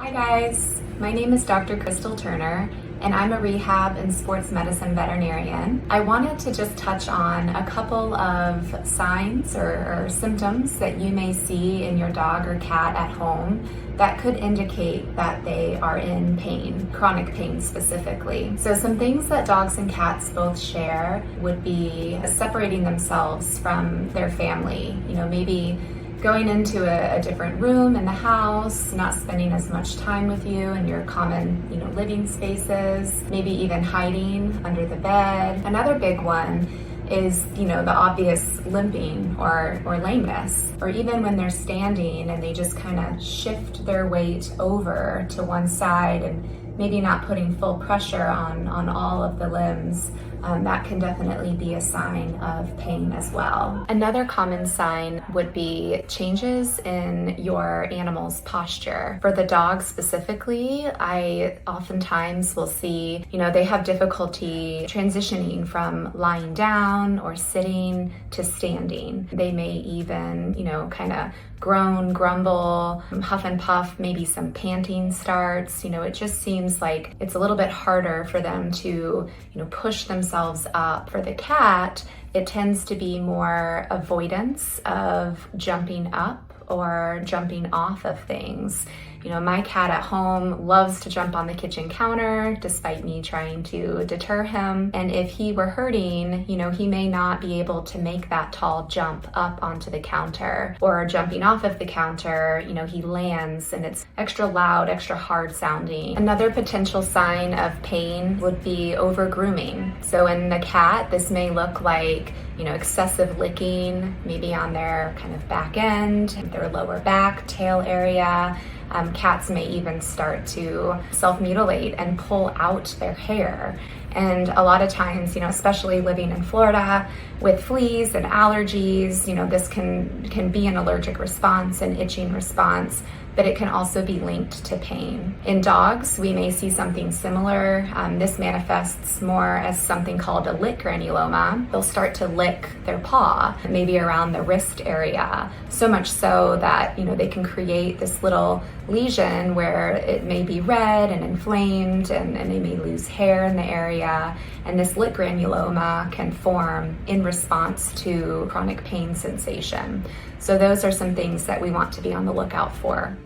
Hi guys, my name is Dr. Kristal Turner and I'm a rehab and sports medicine veterinarian. I wanted to just touch on a couple of signs or symptoms that you may see in your dog or cat at home that could indicate that they are in pain, chronic pain specifically. So some things that dogs and cats both share would be separating themselves from their family. Maybe going into a different room in the house, not spending as much time with you in your common, living spaces, maybe even hiding under the bed. Another big one is, the obvious limping or lameness, or even when they're standing and they just kind of shift their weight over to one side and maybe not putting full pressure on all of the limbs. That can definitely be a sign of pain as well. Another common sign would be changes in your animal's posture. For the dog specifically, I oftentimes will see, they have difficulty transitioning from lying down or sitting to standing. They may even, kind of groan, grumble, huff and puff, maybe some panting starts. It just seems like it's a little bit harder for them to, push themselves up. For the cat, it tends to be more avoidance of jumping up or jumping off of things. My cat at home loves to jump on the kitchen counter despite me trying to deter him. And if he were hurting, he may not be able to make that tall jump up onto the counter, or jumping off of the counter, he lands and it's extra loud, extra hard sounding. Another potential sign of pain would be over grooming. So in the cat, this may look like excessive licking, maybe on their kind of back end, their lower back, tail area. Cats may even start to self-mutilate and pull out their hair. And a lot of times, especially living in Florida with fleas and allergies, this can be an allergic response, an itching response, but it can also be linked to pain. In dogs, we may see something similar. This manifests more as something called a lick granuloma. They'll start to lick their paw, maybe around the wrist area, so much so that, they can create this little lesion where it may be red and inflamed, and they may lose hair in the area. And this lick granuloma can form in response to chronic pain sensation. So those are some things that we want to be on the lookout for.